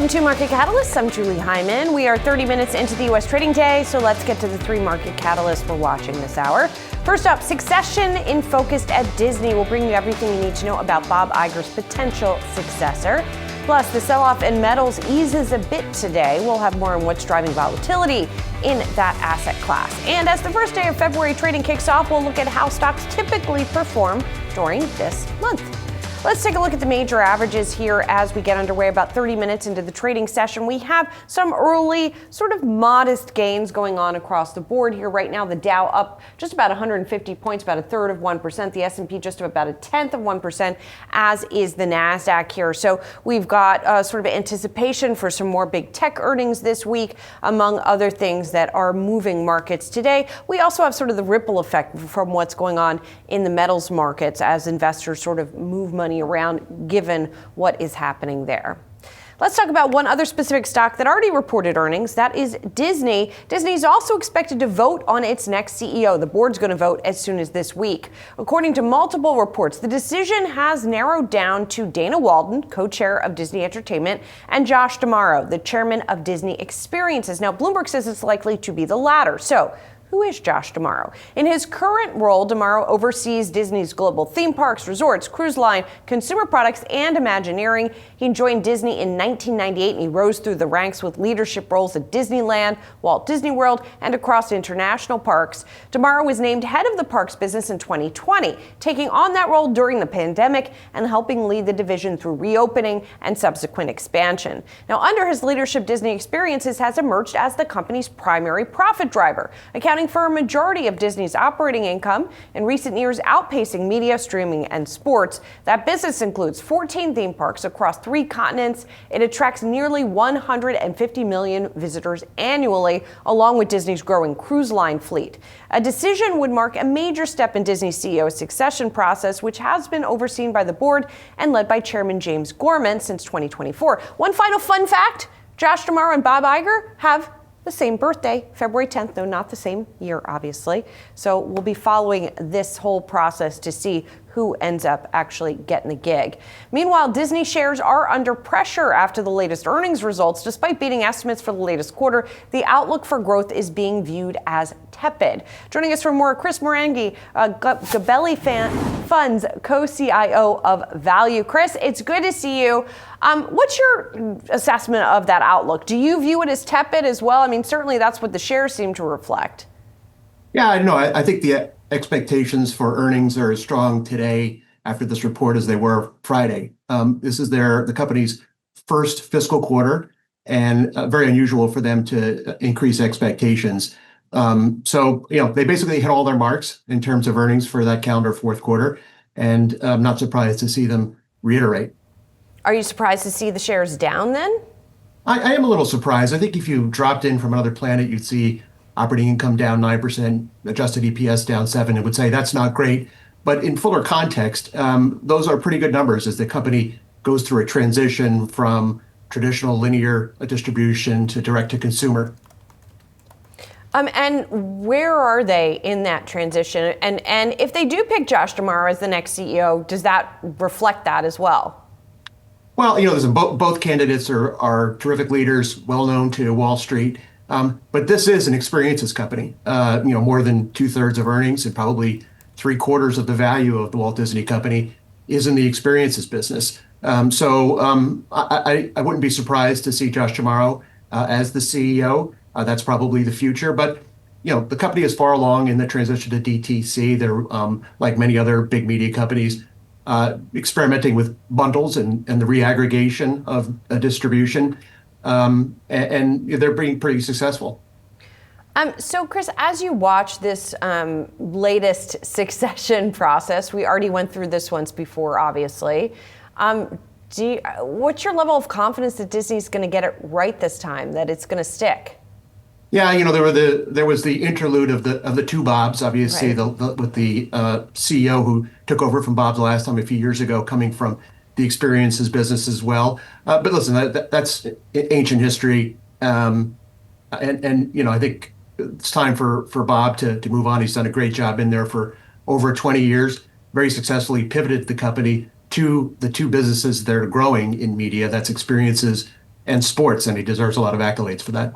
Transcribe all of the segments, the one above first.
Welcome to Market Catalysts. I'm Julie Hyman. We are 30 minutes into the U.S. trading day, so let's get to the three market catalysts we're watching this hour. First up, succession in focus at Disney will bring you everything you need to know about Bob Iger's potential successor. Plus, the sell-off in metals eases a bit today. We'll have more on what's driving volatility in that asset class. And as the first day of February trading kicks off, we'll look at how stocks typically perform during this month. Let's take a look at the major averages here as we get underway. About 30 minutes into the trading session, we have some early sort of modest gains going on across the board here right now. The Dow up just about 150 points, about a third of 1%. The S&P just about a tenth of 1%, as is the NASDAQ here. So we've got sort of anticipation for some more big tech earnings this week, among other things that are moving markets today. We also have sort of the ripple effect from what's going on in the metals markets as investors sort of move money around given what is happening there. Let's talk about one other specific stock that already reported earnings. That is Disney. Disney's also expected to vote on its next CEO. The board's going to vote as soon as this week. According to multiple reports, the decision has narrowed down to Dana Walden, co-chair of Disney Entertainment, and Josh D'Amaro, the chairman of Disney Experiences. Now, Bloomberg says it's likely to be the latter. So, who is Josh D'Amaro? In his current role, D'Amaro oversees Disney's global theme parks, resorts, cruise line, consumer products, and Imagineering. He joined Disney in 1998, and he rose through the ranks with leadership roles at Disneyland, Walt Disney World, and across international parks. D'Amaro was named head of the parks business in 2020, taking on that role during the pandemic and helping lead the division through reopening and subsequent expansion. Now, under his leadership, Disney Experiences has emerged as the company's primary profit driver, accounting for a majority of Disney's operating income, in recent years outpacing media, streaming, and sports. That business includes 14 theme parks across 3 continents. It attracts nearly 150 million visitors annually, along with Disney's growing cruise line fleet. A decision would mark a major step in Disney's CEO succession process, which has been overseen by the board and led by Chairman James Gorman since 2024. One final fun fact, Josh D'Amaro and Bob Iger have the same birthday, February 10th, though not the same year, obviously. So we'll be following this whole process to see who ends up actually getting the gig. Meanwhile, Disney shares are under pressure after the latest earnings results. Despite beating estimates for the latest quarter, the outlook for growth is being viewed as tepid. Joining us for more, Chris Marangi, Gabelli Funds co-CIO of Value. Chris, it's good to see you. What's your assessment of that outlook? Do you view it as tepid as well? I mean, certainly that's what the shares seem to reflect. Yeah, I know. I think the expectations for earnings are as strong today after this report as they were Friday. This is the company's first fiscal quarter, and very unusual for them to increase expectations. So, they basically hit all their marks in terms of earnings for that calendar fourth quarter, and I'm not surprised to see them reiterate. Are you surprised to see the shares down then? I am a little surprised. I think if you dropped in from another planet, you'd see operating income down 9%, adjusted EPS down 7%, and would say that's not great. But in fuller context, those are pretty good numbers as the company goes through a transition from traditional linear distribution to direct to consumer. And where are they in that transition? And if they do pick Josh D'Amaro as the next CEO, does that reflect that as well? Well, both candidates are terrific leaders, well known to Wall Street. But this is an experiences company. More than 2/3 of earnings and probably 3/4 of the value of the Walt Disney Company is in the experiences business. So I wouldn't be surprised to see Josh D'Amaro as the CEO. That's probably the future. But the company is far along in the transition to DTC. They're like many other big media companies, experimenting with bundles and the reaggregation of a distribution. And they're being pretty successful. So, Chris, as you watch this latest succession process, we already went through this once before, obviously. What's your level of confidence that Disney's going to get it right this time, that it's going to stick? Yeah, there was the interlude of the two Bobs, obviously, right. With the CEO who took over from Bob the last time a few years ago, coming from the experiences business as well. But listen, that's ancient history, and I think it's time for Bob to move on. He's done a great job in there for over 20 years. Very successfully pivoted the company to the two businesses that are growing in media. That's experiences and sports, and he deserves a lot of accolades for that.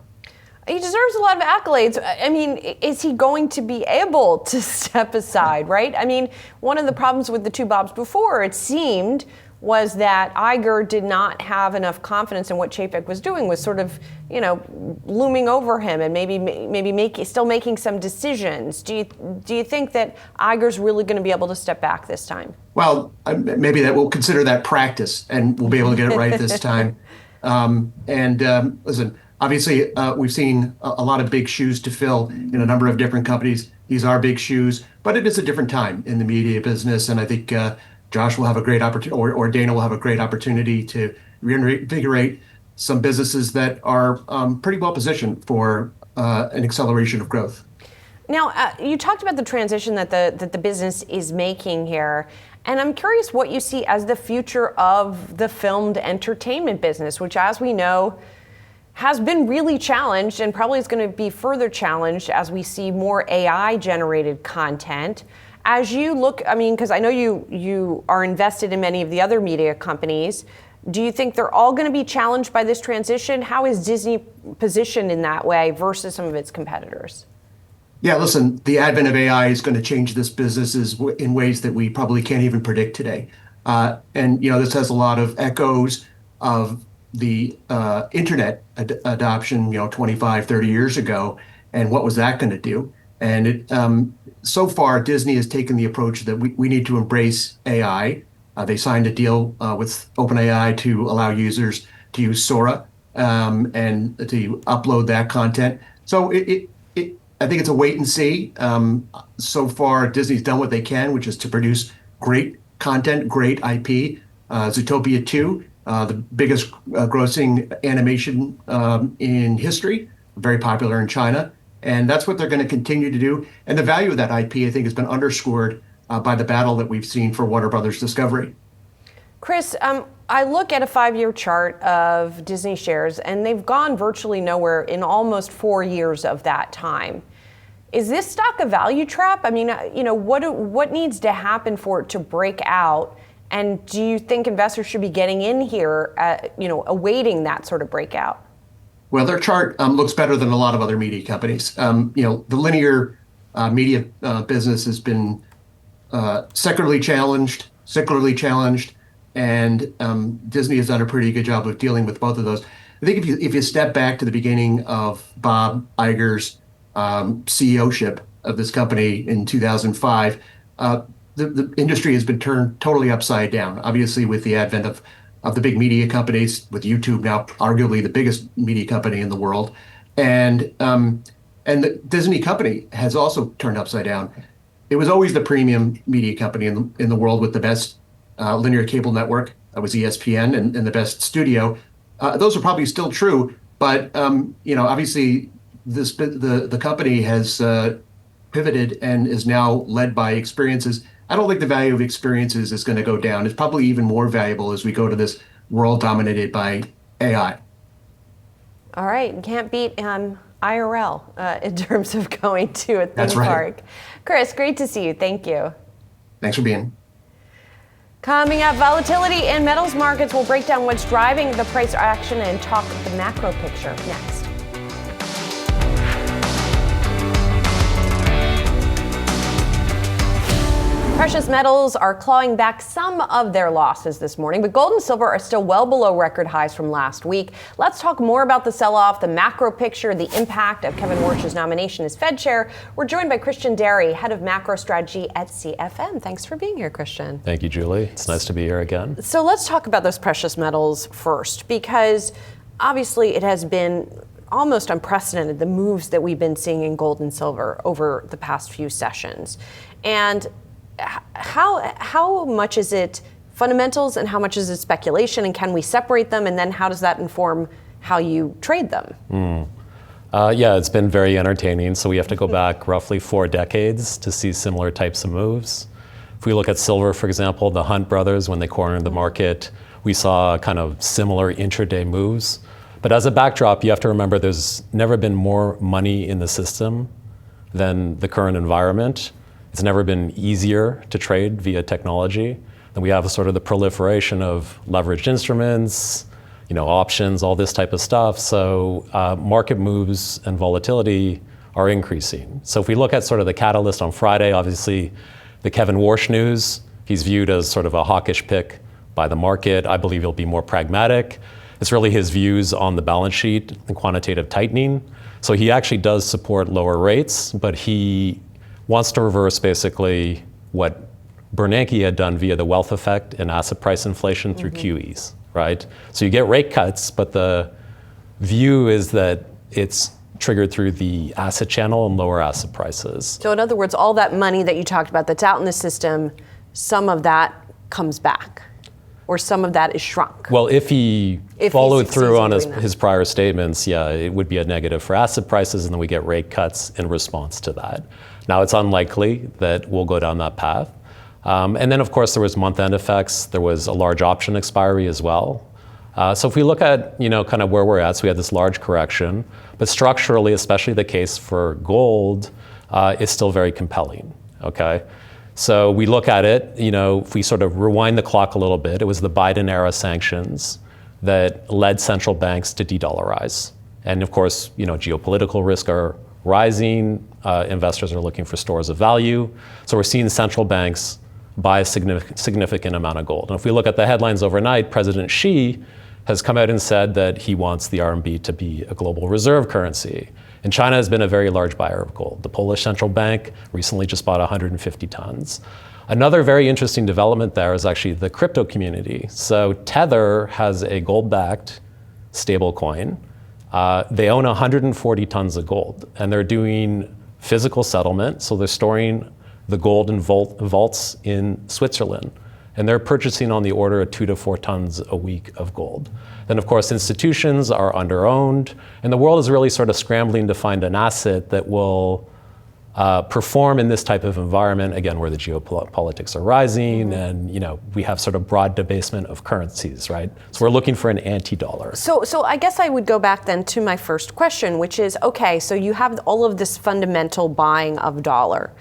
He deserves a lot of accolades. I mean, is he going to be able to step aside, right? I mean, one of the problems with the two Bobs before, it seemed, was that Iger did not have enough confidence in what Chapek was doing, was sort of, looming over him and maybe still making some decisions. Do you think that Iger's really going to be able to step back this time? Well, maybe that we'll consider that practice, and we'll be able to get it right this time. Listen, obviously, we've seen a lot of big shoes to fill in a number of different companies. These are big shoes, but it is a different time in the media business, and I think Josh will have a great opportunity, or Dana will have a great opportunity to reinvigorate some businesses that are pretty well positioned for an acceleration of growth. Now, you talked about the transition that the business is making here, and I'm curious what you see as the future of the filmed entertainment business, which, as we know, has been really challenged and probably is going to be further challenged as we see more AI-generated content. As you look, I mean, because I know you are invested in many of the other media companies, do you think they're all going to be challenged by this transition? How is Disney positioned in that way versus some of its competitors? Yeah, listen, the advent of AI is going to change this business in ways that we probably can't even predict today. This has a lot of echoes of the internet adoption, 25, 30 years ago, and what was that going to do? And so far, Disney has taken the approach that we need to embrace AI. They signed a deal with OpenAI to allow users to use Sora and to upload that content. So I think it's a wait and see. So far, Disney's done what they can, which is to produce great content, great IP. Zootopia 2, the biggest grossing animation in history, very popular in China. And that's what they're going to continue to do. And the value of that IP, I think, has been underscored by the battle that we've seen for Warner Brothers Discovery. Chris, I look at a 5-year chart of Disney shares, and they've gone virtually nowhere in almost 4 years of that time. Is this stock a value trap? I mean, what needs to happen for it to break out? And do you think investors should be getting in here, awaiting that sort of breakout? Well, their chart looks better than a lot of other media companies. The linear media business has been cyclically challenged, and Disney has done a pretty good job of dealing with both of those. I think if you step back to the beginning of Bob Iger's CEO-ship of this company in 2005, the industry has been turned totally upside down. Obviously, with the advent of the big media companies, with YouTube now arguably the biggest media company in the world, and the Disney company has also turned upside down. It was always the premium media company in the world with the best linear cable network. That was ESPN, and the best studio. Those are probably still true, but obviously the company has pivoted and is now led by experiences. I don't think the value of experiences is going to go down. It's probably even more valuable as we go to this world dominated by AI. All right, you can't beat IRL in terms of going to a theme That's right. park. Chris, great to see you. Thank you. Thanks for being. Coming up, volatility in metals markets. Will break down what's driving the price action and talk the macro picture next. Precious metals are clawing back some of their losses this morning, but gold and silver are still well below record highs from last week. Let's talk more about the sell-off, the macro picture, the impact of Kevin Warsh's nomination as Fed chair. We're joined by Christian Derry, head of macro strategy at CFM. Thanks for being here, Christian. Thank you, Julie. It's nice to be here again. So let's talk about those precious metals first, because obviously it has been almost unprecedented, the moves that we've been seeing in gold and silver over the past few sessions. And how much is it fundamentals and how much is it speculation, and can we separate them, and then how does that inform how you trade them? Yeah, it's been very entertaining. So we have to go back roughly 4 decades to see similar types of moves. If we look at silver, for example, the Hunt brothers, when they cornered the market, we saw kind of similar intraday moves. But as a backdrop, you have to remember there's never been more money in the system than the current environment. It's never been easier to trade via technology. And we have sort of the proliferation of leveraged instruments, options, all this type of stuff. So market moves and volatility are increasing. So if we look at sort of the catalyst on Friday, obviously the Kevin Warsh news, he's viewed as sort of a hawkish pick by the market. I believe he'll be more pragmatic. It's really his views on the balance sheet and quantitative tightening. So he actually does support lower rates, but he wants to reverse basically what Bernanke had done via the wealth effect and asset price inflation through QEs, right? So you get rate cuts, but the view is that it's triggered through the asset channel and lower asset prices. So in other words, all that money that you talked about that's out in the system, some of that comes back, or some of that is shrunk. Well, if he followed through on his prior statements, yeah, it would be a negative for asset prices, and then we get rate cuts in response to that. Now, it's unlikely that we'll go down that path. And then, of course, there was month-end effects. There was a large option expiry as well. So if we look at, kind of where we're at, so we had this large correction, but structurally, especially the case for gold, is still very compelling, okay? So we look at it, if we sort of rewind the clock a little bit, it was the Biden-era sanctions that led central banks to de-dollarize. And of course, geopolitical risks are rising, investors are looking for stores of value. So we're seeing central banks buy a significant amount of gold. And if we look at the headlines overnight, President Xi has come out and said that he wants the RMB to be a global reserve currency. And China has been a very large buyer of gold. The Polish central bank recently just bought 150 tons. Another very interesting development there is actually the crypto community. So Tether has a gold-backed stable coin. They own 140 tons of gold, and they're doing physical settlement. So they're storing the gold in vaults in Switzerland. And they're purchasing on the order of 2 to 4 tons a week of gold. Then, of course, institutions are under-owned, and the world is really sort of scrambling to find an asset that will perform in this type of environment, again, where the geopolitics are rising, and we have sort of broad debasement of currencies, right? So we're looking for an anti-dollar. So I guess I would go back then to my first question, which is, okay, so you have all of this fundamental buying of dollar,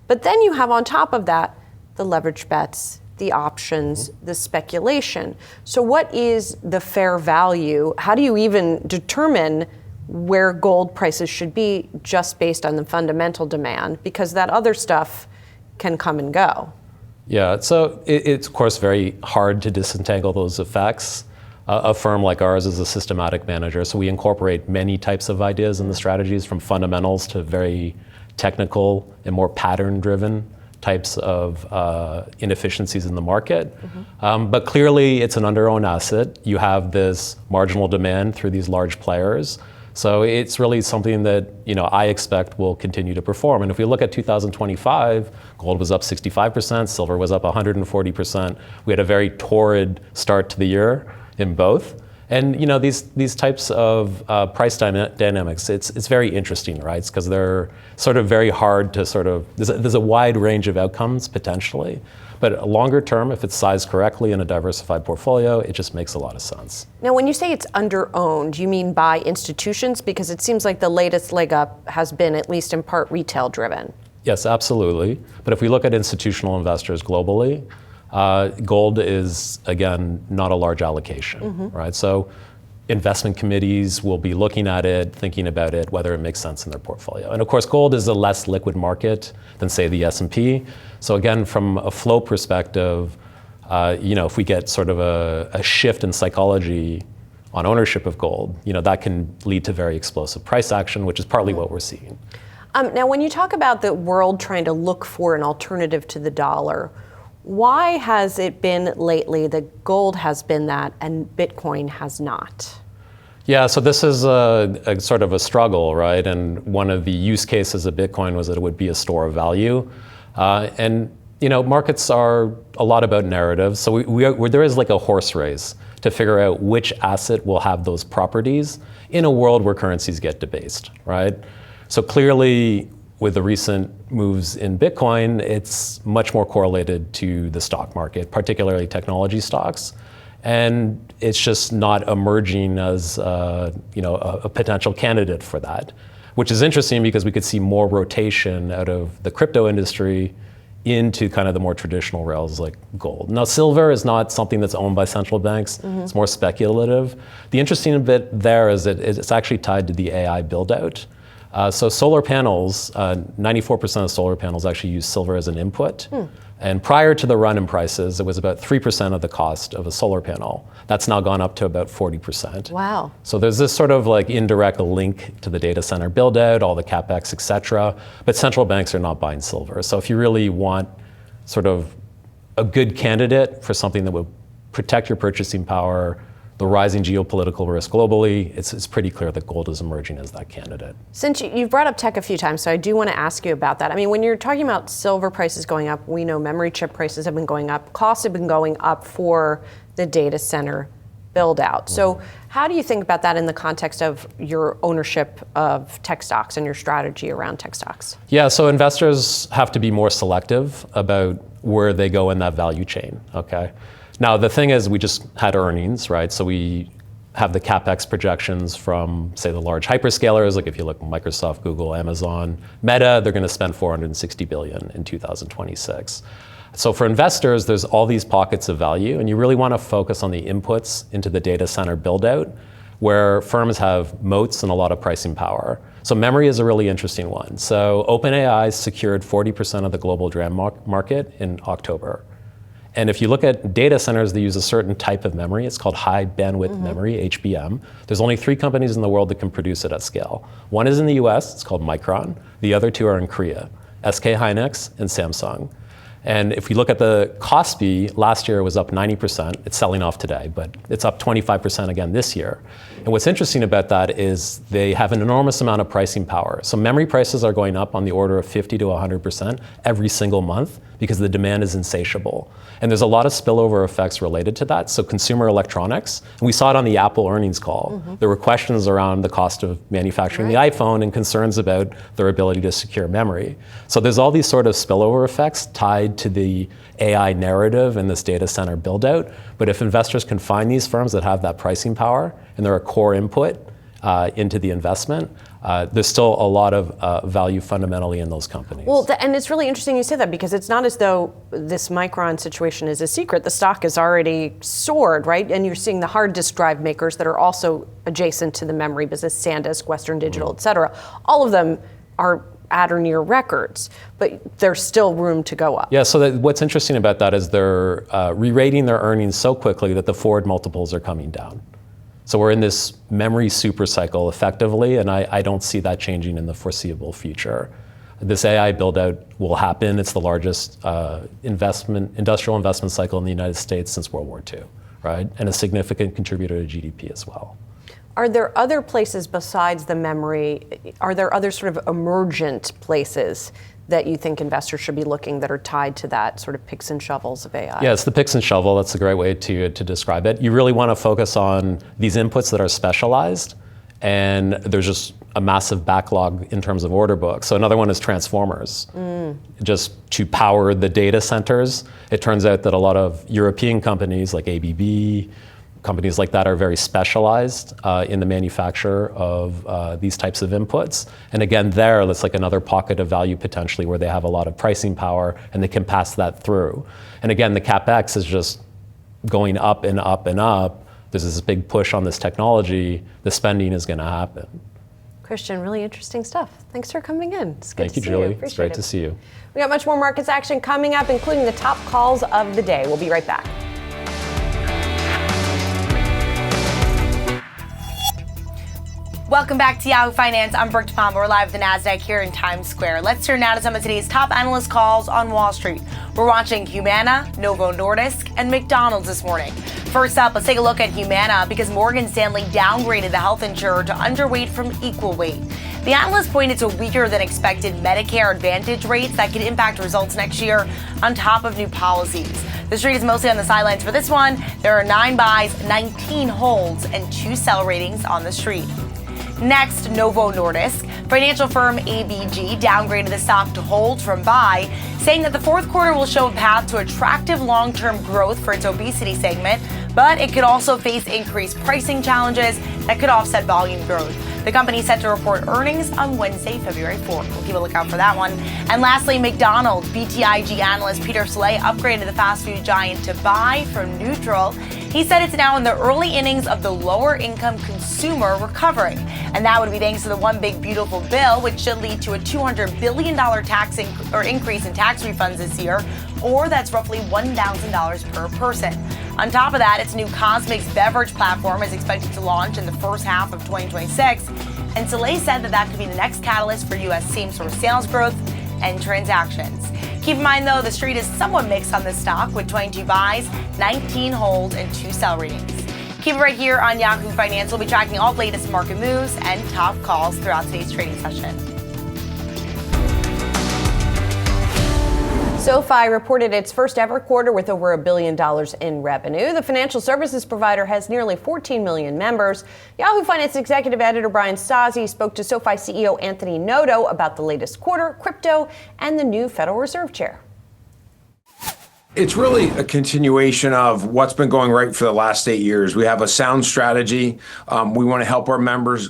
but then you have on top of that the leverage bets, the options, the speculation. So what is the fair value? How do you even determine where gold prices should be just based on the fundamental demand? Because that other stuff can come and go. Yeah, so it's of course very hard to disentangle those effects. A firm like ours is a systematic manager, so we incorporate many types of ideas in the strategies, from fundamentals to very technical and more pattern-driven types of inefficiencies in the market. But clearly it's an under-owned asset. You have this marginal demand through these large players. So it's really something that I expect will continue to perform. And if we look at 2025, gold was up 65%, silver was up 140%. We had a very torrid start to the year in both. And these types of price dynamics, it's very interesting, right? Because they're sort of very hard to there's a wide range of outcomes potentially. But longer term, if it's sized correctly in a diversified portfolio, it just makes a lot of sense. Now, when you say it's under-owned, you mean by institutions? Because it seems like the latest leg up has been, at least in part, retail driven. Yes, absolutely. But if we look at institutional investors globally, gold is, again, not a large allocation, right? So investment committees will be looking at it, thinking about it, whether it makes sense in their portfolio. And of course, gold is a less liquid market than, say, the S&P. So again, from a flow perspective, if we get sort of a shift in psychology on ownership of gold, that can lead to very explosive price action, which is partly what we're seeing. Now, when you talk about the world trying to look for an alternative to the dollar, why has it been lately that gold has been that and Bitcoin has not? Yeah, so this is a sort of a struggle, right? And one of the use cases of Bitcoin was that it would be a store of value. And markets are a lot about narratives. So there is like a horse race to figure out which asset will have those properties in a world where currencies get debased, right? So clearly, with the recent moves in Bitcoin, it's much more correlated to the stock market, particularly technology stocks. And it's just not emerging as a potential candidate for that, which is interesting because we could see more rotation out of the crypto industry into kind of the more traditional rails like gold. Now, silver is not something that's owned by central banks. It's more speculative. The interesting bit there is that it's actually tied to the AI build-out. So solar panels, 94% of solar panels actually use silver as an input. And prior to the run in prices, it was about 3% of the cost of a solar panel. That's now gone up to about 40%. Wow. So there's this sort of like indirect link to the data center build out, all the CapEx, et cetera. But central banks are not buying silver. So if you really want sort of a good candidate for something that would protect your purchasing power, the rising geopolitical risk globally, it's pretty clear that gold is emerging as that candidate. Since you've brought up tech a few times, so I do want to ask you about that. I mean, when you're talking about silver prices going up, we know memory chip prices have been going up, costs have been going up for the data center build out. So how do you think about that in the context of your ownership of tech stocks and your strategy around tech stocks? Yeah, so investors have to be more selective about where they go in that value chain, okay? Now, the thing is, we just had earnings, right? So we have the CapEx projections from, say, the large hyperscalers, like if you look at Microsoft, Google, Amazon, Meta, they're going to spend $460 billion in 2026. So for investors, there's all these pockets of value, and you really want to focus on the inputs into the data center build-out, where firms have moats and a lot of pricing power. So memory is a really interesting one. So OpenAI secured 40% of the global DRAM market in October. And if you look at data centers, they use a certain type of memory. It's called high bandwidth memory, HBM. There's only 3 companies in the world that can produce it at scale. One is in the US, it's called Micron. The other 2 are in Korea, SK Hynix and Samsung. And if we look at the KOSPI, last year it was up 90%. It's selling off today, but it's up 25% again this year. And what's interesting about that is they have an enormous amount of pricing power. So memory prices are going up on the order of 50 to 100% every single month because the demand is insatiable. And there's a lot of spillover effects related to that. So consumer electronics, and we saw it on the Apple earnings call. There were questions around the cost of manufacturing the iPhone and concerns about their ability to secure memory. So there's all these sort of spillover effects tied to the AI narrative and this data center build out. But if investors can find these firms that have that pricing power and they're a core input into the investment, there's still a lot of value fundamentally in those companies. Well, and it's really interesting you say that because it's not as though this Micron situation is a secret. The stock has already soared, right? And you're seeing the hard disk drive makers that are also adjacent to the memory business, SanDisk, Western Digital, et cetera. All of them are at or near records, but there's still room to go up. Yeah, so what's interesting about that is they're re-rating their earnings so quickly that the forward multiples are coming down. So we're in this memory super cycle effectively, and I don't see that changing in the foreseeable future. This AI build out will happen. It's the largest industrial investment cycle in the United States since World War II, right? And a significant contributor to GDP as well. Are there other places besides the memory, are there other sort of emergent places that you think investors should be looking that are tied to that sort of picks and shovels of AI? Yeah, it's the picks and shovel. That's a great way to describe it. You really want to focus on these inputs that are specialized, and there's just a massive backlog in terms of order books. So another one is transformers. Just to power the data centers. It turns out that a lot of European companies like ABB, companies like that are very specialized in the manufacture of these types of inputs. And again, that's like another pocket of value potentially where they have a lot of pricing power and they can pass that through. And again, the CapEx is just going up and up and up. There's this big push on this technology. The spending is going to happen. Christian, really interesting stuff. Thanks for coming in. It's good Thank to you, see Julie. you. It's great to see you. We got much more markets action coming up, including the top calls of the day. We'll be right back. Welcome back to Yahoo Finance. I'm Brooke DePalma. We're live at the NASDAQ here in Times Square. Let's turn now to some of today's top analyst calls on Wall Street. We're watching Humana, Novo Nordisk, and McDonald's this morning. First up, let's take a look at Humana because Morgan Stanley downgraded the health insurer to underweight from equal weight. The analyst pointed to weaker than expected Medicare Advantage rates that could impact results next year on top of new policies. The street is mostly on the sidelines for this one. There are 9 buys, 19 holds, and 2 sell ratings on the street. Next, Novo Nordisk. Financial firm ABG downgraded the stock to hold from buy, saying that the fourth quarter will show a path to attractive long-term growth for its obesity segment, but it could also face increased pricing challenges that could offset volume growth. The company is set to report earnings on Wednesday, February 4th. We'll keep a lookout for that one. And lastly, McDonald's BTIG analyst Peter Saleh upgraded the fast food giant to buy from neutral. He said it's now in the early innings of the lower income consumer recovering. And that would be thanks to the One Big Beautiful Bill, which should lead to a $200 billion increase in tax refunds this year, or that's roughly $1,000 per person. On top of that, its new Cosmix beverage platform is expected to launch in the first half of 2026. And Saleh said that could be the next catalyst for U.S. same-store sales growth and transactions. Keep in mind, though, the street is somewhat mixed on this stock with 22 buys, 19 holds, and 2 sell readings. Keep it right here on Yahoo Finance. We'll be tracking all the latest market moves and top calls throughout today's trading session. SoFi reported its first ever quarter with over $1 billion in revenue. The financial services provider has nearly 14 million members. Yahoo Finance executive editor Brian Stasi spoke to SoFi CEO Anthony Noto about the latest quarter, crypto, and the new Federal Reserve chair. It's really a continuation of what's been going right for the last 8 years. We have a sound strategy. We want to help our members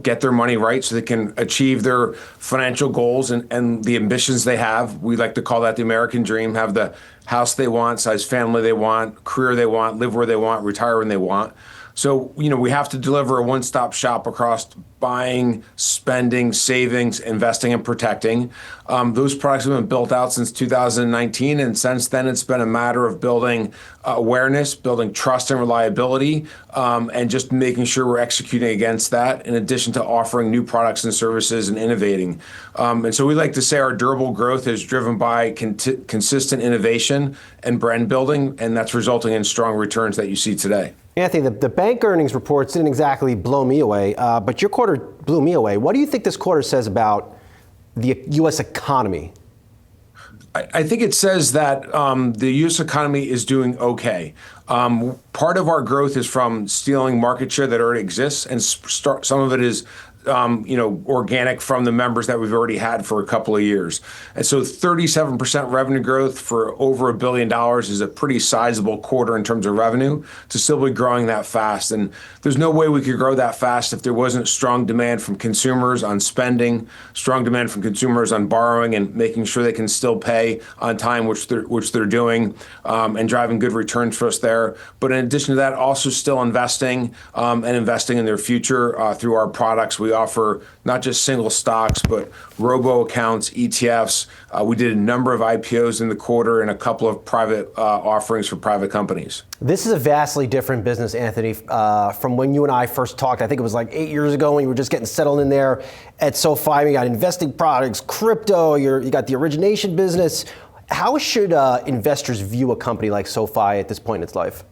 get their money right so they can achieve their financial goals and the ambitions they have. We like to call that the American dream, have the house they want, size family they want, career they want, live where they want, retire when they want. So, we have to deliver a one-stop shop across buying, spending, savings, investing, and protecting. Those products have been built out since 2019, and since then it's been a matter of building awareness, building trust and reliability, and just making sure we're executing against that, in addition to offering new products and services and innovating. And so we like to say our durable growth is driven by consistent innovation and brand building, and that's resulting in strong returns that you see today. Anthony, the bank earnings reports didn't exactly blow me away, but your quarter blew me away. What do you think this quarter says about the U.S. economy? I think it says that the U.S. economy is doing okay. Part of our growth is from stealing market share that already exists, and some of it is organic from the members that we've already had for a couple of years. And so 37% revenue growth for over $1 billion is a pretty sizable quarter in terms of revenue to still be growing that fast. And there's no way we could grow that fast if there wasn't strong demand from consumers on spending, strong demand from consumers on borrowing and making sure they can still pay on time, which they're doing, and driving good returns for us there. But in addition to that, also still investing and investing in their future through our products. We offer not just single stocks, but robo accounts, ETFs. We did a number of IPOs in the quarter and a couple of private offerings for private companies. This is a vastly different business, Anthony, from when you and I first talked. I think it was like 8 years ago when you were just getting settled in there at SoFi. You got investing products, crypto, you got the origination business. How should investors view a company like SoFi at this point in its life?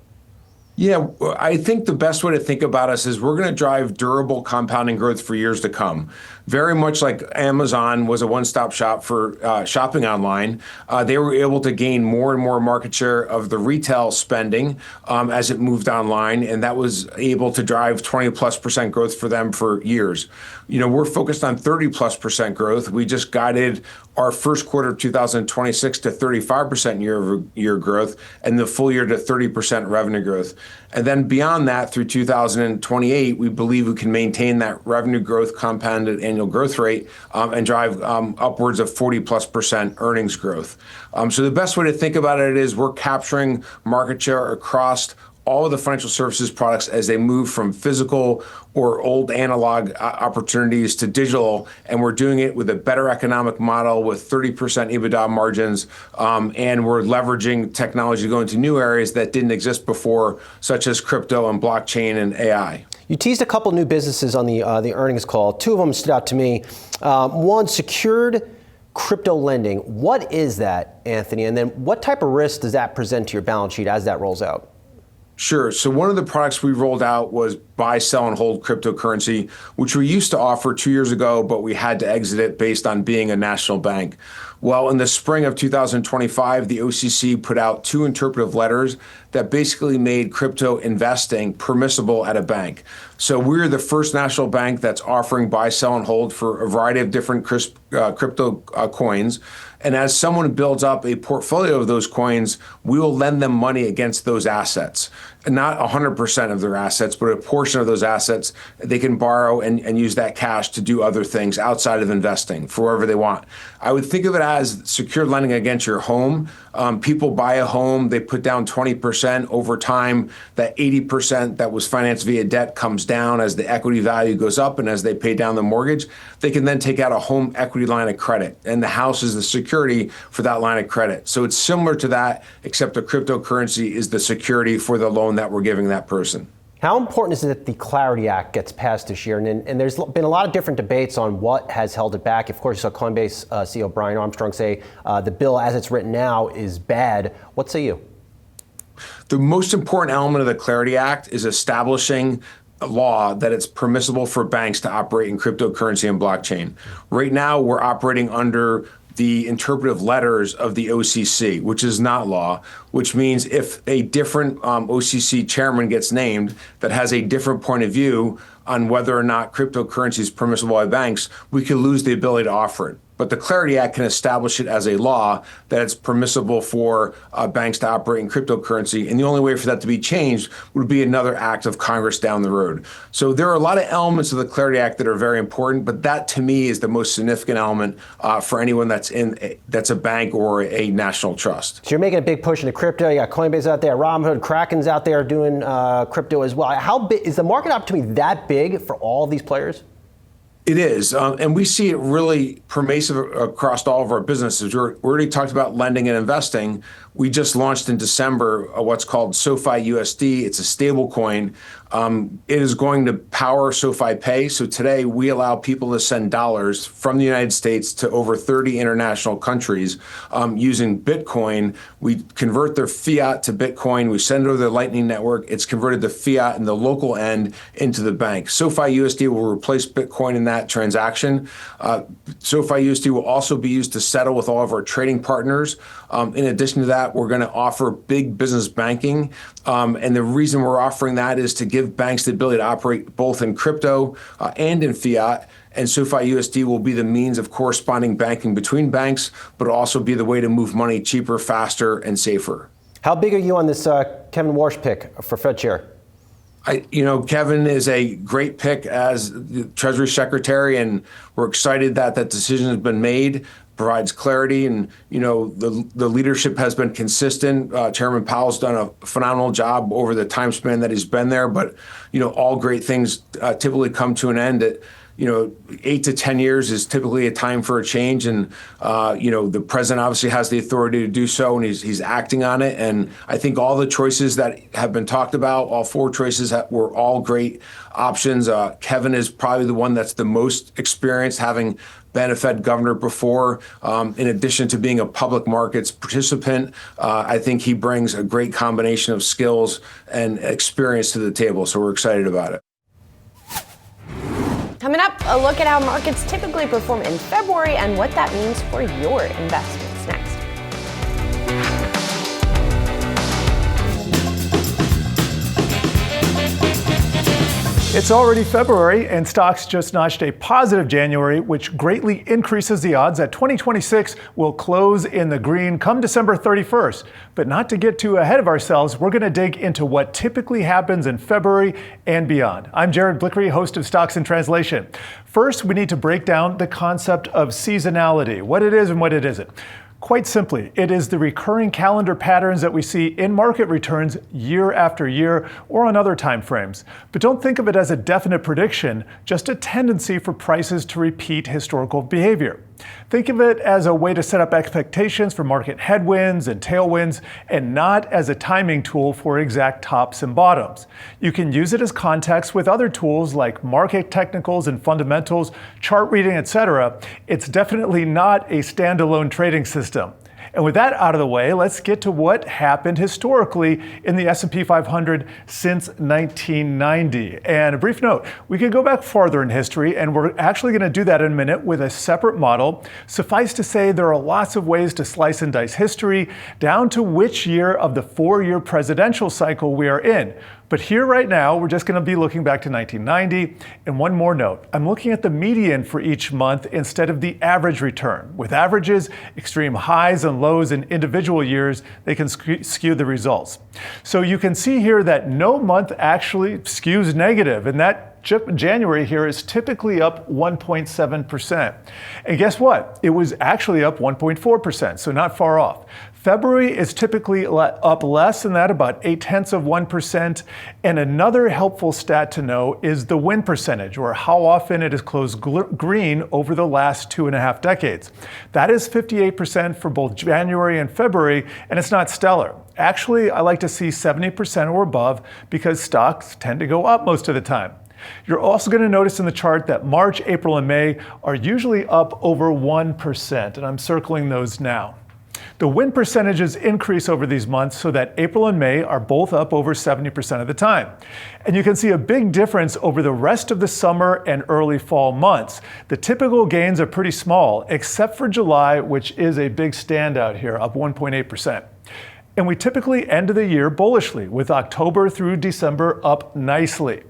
Yeah, I think the best way to think about us is we're going to drive durable compounding growth for years to come. Very much like Amazon was a one-stop shop for shopping online. They were able to gain more and more market share of the retail spending as it moved online, and that was able to drive 20+% growth for them for years. We're focused on 30+% growth. We just guided our first quarter of 2026 to 35% year-over-year growth, and the full year to 30% revenue growth. And then beyond that, through 2028, we believe we can maintain that revenue growth compounded annual growth rate and drive upwards of 40+% earnings growth. So the best way to think about it is we're capturing market share across all of the financial services products as they move from physical or old analog opportunities to digital, and we're doing it with a better economic model with 30% EBITDA margins, and we're leveraging technology to go into new areas that didn't exist before, such as crypto and blockchain and AI. You teased a couple new businesses on the earnings call. Two of them stood out to me. One, secured crypto lending. What is that, Anthony? And then what type of risk does that present to your balance sheet as that rolls out? Sure. So one of the products we rolled out was buy, sell, and hold cryptocurrency, which we used to offer 2 years ago, but we had to exit it based on being a national bank. Well, in the spring of 2025, the OCC put out 2 interpretive letters that basically made crypto investing permissible at a bank. So we're the first national bank that's offering buy, sell, and hold for a variety of different crypto coins. And as someone builds up a portfolio of those coins, we will lend them money against those assets. not 100% of their assets, but a portion of those assets they can borrow and use that cash to do other things outside of investing for wherever they want. I would think of it as secured lending against your home. People buy a home, they put down 20% over time. That 80% that was financed via debt comes down as the equity value goes up, and as they pay down the mortgage, they can then take out a home equity line of credit, and the house is the security for that line of credit. So it's similar to that, except the cryptocurrency is the security for the loan that we're giving that person. How important is it that the Clarity Act gets passed this year? And there's been a lot of different debates on what has held it back. Of course, you saw Coinbase CEO Brian Armstrong say the bill as it's written now is bad. What say you? The most important element of the Clarity Act is establishing a law that it's permissible for banks to operate in cryptocurrency and blockchain. Right now, we're operating under the interpretive letters of the OCC, which is not law, which means if a different OCC chairman gets named that has a different point of view on whether or not cryptocurrency is permissible by banks, we could lose the ability to offer it. But the Clarity Act can establish it as a law that it's permissible for banks to operate in cryptocurrency. And the only way for that to be changed would be another act of Congress down the road. So there are a lot of elements of the Clarity Act that are very important, but that to me is the most significant element for anyone that's a bank or a national trust. So you're making a big push into crypto. You got Coinbase out there, Robinhood, Kraken's out there doing crypto as well. How big is the market opportunity that big for all of these players? It is, and we see it really pervasive across all of our businesses. We already talked about lending and investing. We just launched in December what's called SoFi USD. It's a stable coin. It is going to power SoFi Pay. So today we allow people to send dollars from the United States to over 30 international countries using Bitcoin. We convert their fiat to Bitcoin. We send it over the Lightning Network. It's converted the fiat in the local end into the bank. SoFi USD will replace Bitcoin in that transaction. SoFi USD will also be used to settle with all of our trading partners. In addition to that, we're going to offer big business banking. And the reason we're offering that is to give banks the ability to operate both in crypto and in fiat. And SoFi USD will be the means of corresponding banking between banks, but also be the way to move money cheaper, faster, and safer. How big are you on this Kevin Warsh pick for Fed chair? Kevin is a great pick as the Treasury Secretary, and we're excited that that decision has been made. Provides clarity, and the leadership has been consistent. Chairman Powell's done a phenomenal job over the time span that he's been there, but all great things typically come to an end at 8 to 10 years is typically a time for a change, and the president obviously has the authority to do so, and he's acting on it. And I think all the choices that have been talked about, all four choices were all great options. Kevin is probably the one that's the most experienced, having been a Fed governor before. In addition to being a public markets participant, I think he brings a great combination of skills and experience to the table. So we're excited about it. Coming up, a look at how markets typically perform in February and what that means for your investments next. It's already February, and stocks just notched a positive January, which greatly increases the odds that 2026 will close in the green come December 31st. But not to get too ahead of ourselves, we're going to dig into what typically happens in February and beyond. I'm Jared Blickery, host of Stocks in Translation. First, we need to break down the concept of seasonality, what it is and what it isn't. Quite simply, it is the recurring calendar patterns that we see in market returns year after year or on other time frames. But don't think of it as a definite prediction, just a tendency for prices to repeat historical behavior. Think of it as a way to set up expectations for market headwinds and tailwinds, and not as a timing tool for exact tops and bottoms. You can use it as context with other tools like market technicals and fundamentals, chart reading, etc. It's definitely not a standalone trading system. And with that out of the way, let's get to what happened historically in the S&P 500 since 1990. And a brief note, we could go back farther in history, and we're actually going to do that in a minute with a separate model. Suffice to say, there are lots of ways to slice and dice history, down to which year of the 4-year presidential cycle we are in. But here right now, we're just going to be looking back to 1990. And one more note, I'm looking at the median for each month instead of the average return. With averages, extreme highs and lows in individual years, they can skew the results. So you can see here that no month actually skews negative, and that January here is typically up 1.7%. And guess what? It was actually up 1.4%, so not far off. February is typically up less than that, about 0.8%. And another helpful stat to know is the win percentage, or how often it has closed green over the last 2.5 decades. That is 58% for both January and February, and it's not stellar. Actually, I like to see 70% or above because stocks tend to go up most of the time. You're also going to notice in the chart that March, April, and May are usually up over 1%, and I'm circling those now. The win percentages increase over these months so that April and May are both up over 70% of the time. And you can see a big difference over the rest of the summer and early fall months. The typical gains are pretty small, except for July, which is a big standout here, up 1.8%. And we typically end the year bullishly, with October through December up nicely.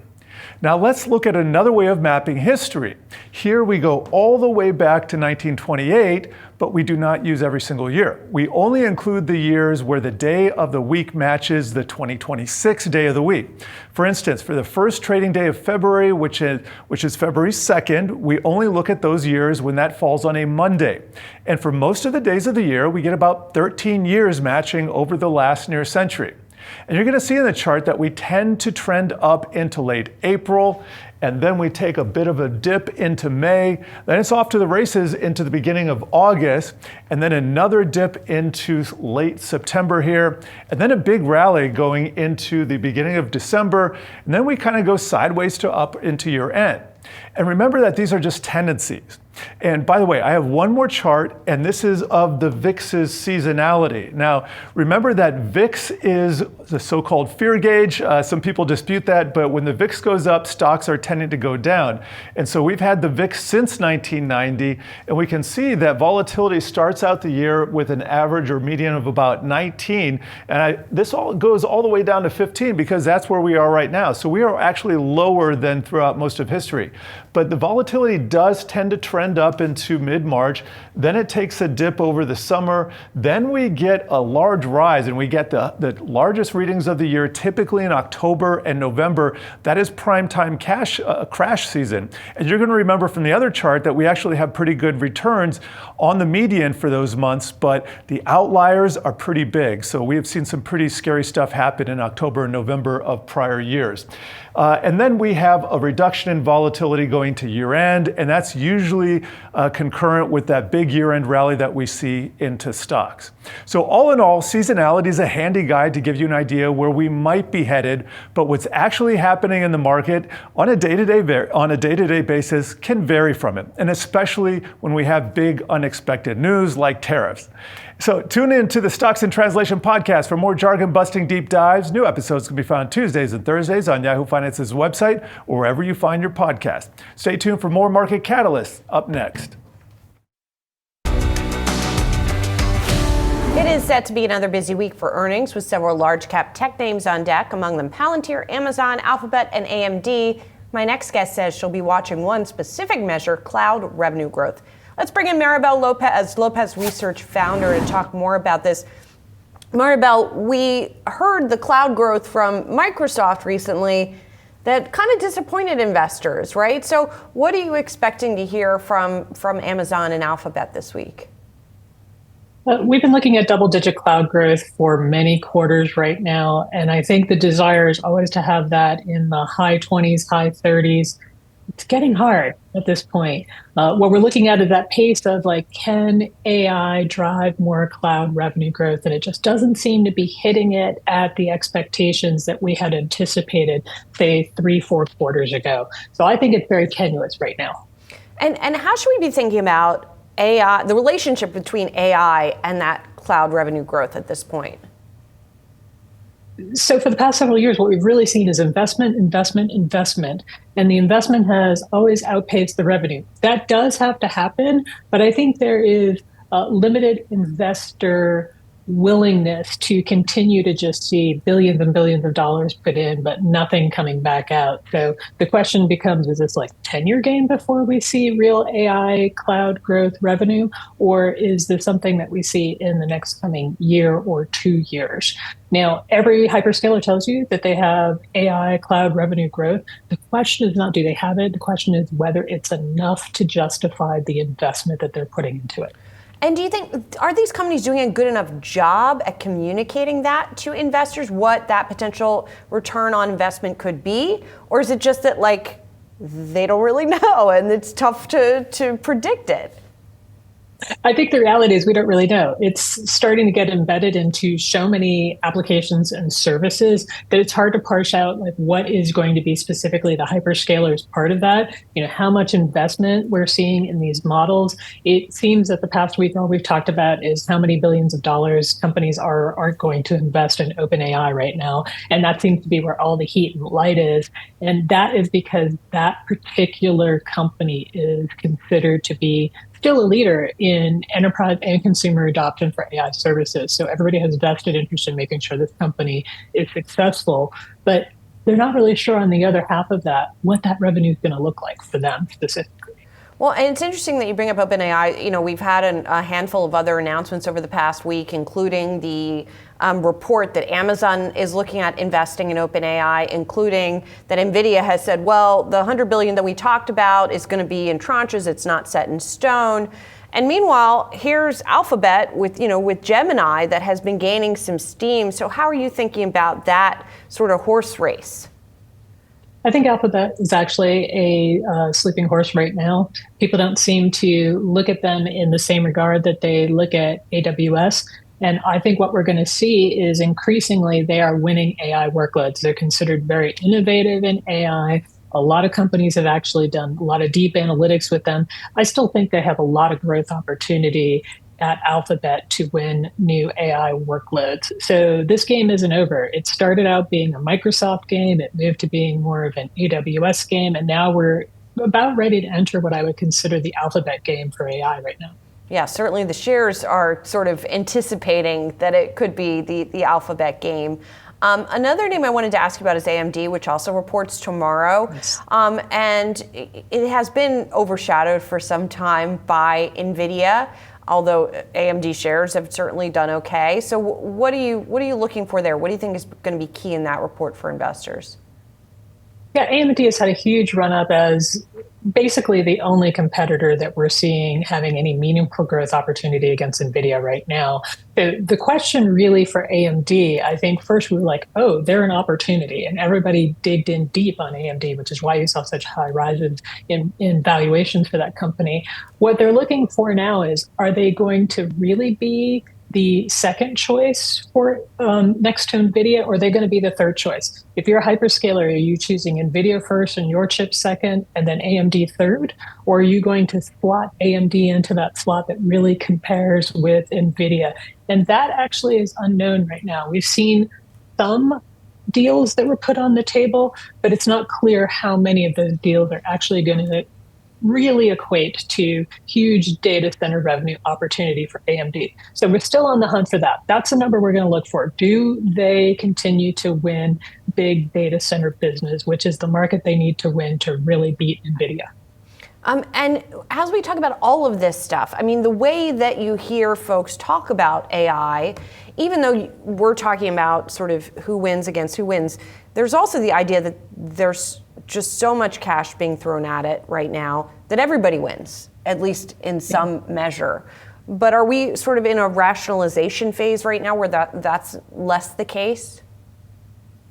Now let's look at another way of mapping history. Here we go all the way back to 1928, but we do not use every single year. We only include the years where the day of the week matches the 2026 day of the week. For instance, for the first trading day of February, which is February 2nd, we only look at those years when that falls on a Monday. And for most of the days of the year, we get about 13 years matching over the last near century. And you're going to see in the chart that we tend to trend up into late April, and then we take a bit of a dip into May. Then it's off to the races into the beginning of August, and then another dip into late September here, and then a big rally going into the beginning of December, and then we kind of go sideways to up into year end. And remember that these are just tendencies. And by the way, I have one more chart, and this is of the VIX's seasonality. Now, remember that VIX is the so-called fear gauge. Some people dispute that, but when the VIX goes up, stocks are tending to go down. And so we've had the VIX since 1990, and we can see that volatility starts out the year with an average or median of about 19. And this all goes all the way down to 15 because that's where we are right now. So we are actually lower than throughout most of history. But the volatility does tend to trend up into mid-March, then it takes a dip over the summer, then we get a large rise, and we get the largest readings of the year typically in October and November. That is prime time crash season. And you're going to remember from the other chart that we actually have pretty good returns on the median for those months, but the outliers are pretty big. So we have seen some pretty scary stuff happen in October and November of prior years. And then we have a reduction in volatility going to year end, and that's usually concurrent with that big year end rally that we see into stocks. So all in all, seasonality is a handy guide to give you an idea where we might be headed, but what's actually happening in the market on a day-to-day basis can vary from it, and especially when we have big unexpected news like tariffs. So tune in to the Stocks in Translation podcast for more jargon-busting deep dives. New episodes can be found Tuesdays and Thursdays on Yahoo Finance's website or wherever you find your podcast. Stay tuned for more market catalysts up next. It is set to be another busy week for earnings with several large cap tech names on deck, among them Palantir, Amazon, Alphabet, and AMD. My next guest says she'll be watching one specific measure, cloud revenue growth. Let's bring in Maribel Lopez Research founder, and talk more about this. Maribel, we heard the cloud growth from Microsoft recently that kind of disappointed investors, right? So what are you expecting to hear from Amazon and Alphabet this week? We've been looking at double-digit cloud growth for many quarters right now, and I think the desire is always to have that in the high 20s, high 30s. It's getting hard at this point. What we're looking at is that pace of can AI drive more cloud revenue growth? And it just doesn't seem to be hitting it at the expectations that we had anticipated, say, 3-4 quarters ago. So I think it's very tenuous right now. And how should we be thinking about AI, the relationship between AI and that cloud revenue growth at this point? So for the past several years, what we've really seen is investment, and the investment has always outpaced the revenue. That does have to happen, but I think there is limited investor willingness to continue to just see billions and billions of dollars put in, but nothing coming back out. So the question becomes, is this like 10-year game before we see real AI cloud growth revenue? Or is this something that we see in the next coming year or 2 years? Now, every hyperscaler tells you that they have AI cloud revenue growth. The question is not do they have it? The question is whether it's enough to justify the investment that they're putting into it. And do you think, are these companies doing a good enough job at communicating that to investors, what that potential return on investment could be? Or is it just that, like, they don't really know and it's tough to predict it? I think the reality is we don't really know. It's starting to get embedded into so many applications and services that it's hard to parse out like what is going to be specifically the hyperscalers part of that. You know, how much investment we're seeing in these models. It seems that the past week all we've talked about is how many billions of dollars companies aren't going to invest in OpenAI right now. And that seems to be where all the heat and light is. And that is because that particular company is considered to be still a leader in enterprise and consumer adoption for AI services. So everybody has vested interest in making sure this company is successful, but they're not really sure on the other half of that, what that revenue is going to look like for them specifically. Well, and it's interesting that you bring up OpenAI. You know, we've had a handful of other announcements over the past week, including the report that Amazon is looking at investing in OpenAI, including that NVIDIA has said, well, the $100 billion that we talked about is going to be in tranches. It's not set in stone. And meanwhile, here's Alphabet with Gemini that has been gaining some steam. So how are you thinking about that sort of horse race? I think Alphabet is actually a sleeping horse right now. People don't seem to look at them in the same regard that they look at AWS. And I think what we're going to see is increasingly they are winning AI workloads. They're considered very innovative in AI. A lot of companies have actually done a lot of deep analytics with them. I still think they have a lot of growth opportunity at Alphabet to win new AI workloads. So this game isn't over. It started out being a Microsoft game. It moved to being more of an AWS game. And now we're about ready to enter what I would consider the Alphabet game for AI right now. Yeah, certainly the shares are sort of anticipating that it could be the Alphabet game. Another name I wanted to ask you about is AMD, which also reports tomorrow. Yes. And it has been overshadowed for some time by NVIDIA, although AMD shares have certainly done okay. So what are you looking for there? What do you think is going to be key in that report for investors? Yeah, AMD has had a huge run up as basically the only competitor that we're seeing having any meaningful growth opportunity against NVIDIA right now. The question really for AMD, I think first we were like, oh, they're an opportunity. And everybody digged in deep on AMD, which is why you saw such high rises in valuations for that company. What they're looking for now is, are they going to really be the second choice for next to NVIDIA, or are they going to be the third choice? If you're a hyperscaler, are you choosing NVIDIA first and your chip second and then AMD third? Or are you going to slot AMD into that slot that really compares with NVIDIA? And that actually is unknown right now. We've seen some deals that were put on the table, but it's not clear how many of those deals are actually going to really equate to huge data center revenue opportunity for AMD. So we're still on the hunt for that. That's the number we're going to look for. Do they continue to win big data center business, which is the market they need to win to really beat NVIDIA? And as we talk about all of this stuff, I mean, the way that you hear folks talk about AI, even though we're talking about sort of who wins against who wins, there's also the idea that there's just so much cash being thrown at it right now that everybody wins, at least in some measure. But are we sort of in a rationalization phase right now where that's less the case?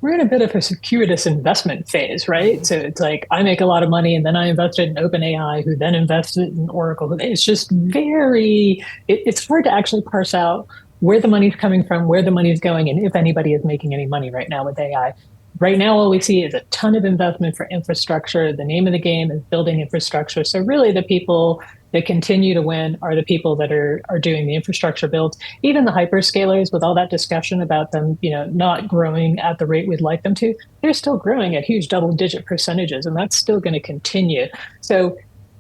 We're in a bit of a circuitous investment phase, right? So it's like I make a lot of money and then I invested in OpenAI, who then invested in Oracle. It's just it's hard to actually parse out where the money's coming from, where the money's going, and if anybody is making any money right now with AI. Right now, all we see is a ton of investment for infrastructure. The name of the game is building infrastructure. So really the people that continue to win are the people that are doing the infrastructure builds. Even the hyperscalers, with all that discussion about them, not growing at the rate we'd like them to, they're still growing at huge double-digit percentages, and that's still going to continue. So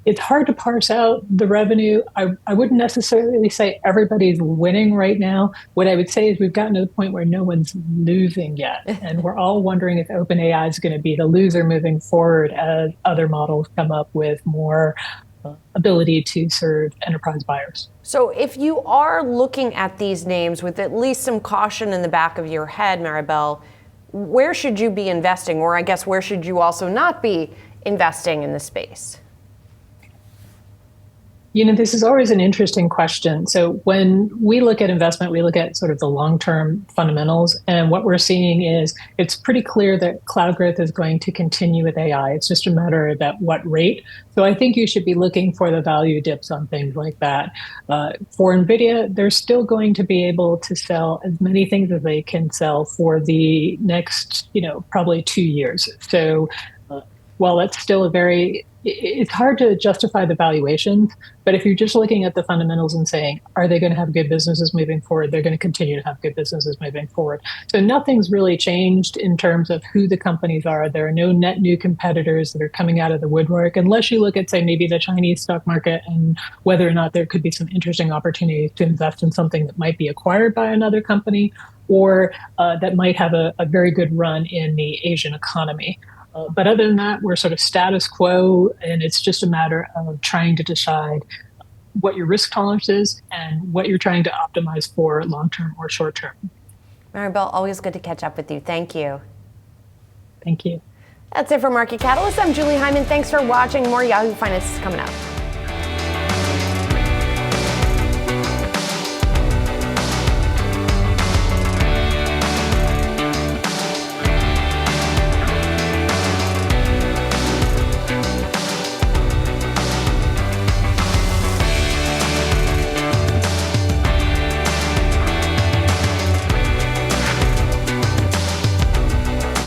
it's hard to parse out the revenue. I wouldn't necessarily say everybody's winning right now. What I would say is we've gotten to the point where no one's losing yet. And we're all wondering if OpenAI is going to be the loser moving forward as other models come up with more ability to serve enterprise buyers. So if you are looking at these names with at least some caution in the back of your head, Maribel, where should you be investing? Or I guess where should you also not be investing in the space? This is always an interesting question. So when we look at investment, we look at sort of the long-term fundamentals. And what we're seeing is it's pretty clear that cloud growth is going to continue with AI. It's just a matter of at what rate. So I think you should be looking for the value dips on things like that. For NVIDIA, they're still going to be able to sell as many things as they can sell for the next, probably 2 years. So while that's still it's hard to justify the valuations, but if you're just looking at the fundamentals and saying, are they going to have good businesses moving forward? They're going to continue to have good businesses moving forward. So nothing's really changed in terms of who the companies are. There are no net new competitors that are coming out of the woodwork, unless you look at, say, maybe the Chinese stock market and whether or not there could be some interesting opportunities to invest in something that might be acquired by another company or that might have a very good run in the Asian economy. But other than that, we're sort of status quo, and it's just a matter of trying to decide what your risk tolerance is and what you're trying to optimize for long-term or short-term. Maribel, always good to catch up with you. Thank you. Thank you. That's it for Market Catalyst. I'm Julie Hyman. Thanks for watching. More Yahoo Finance is coming up.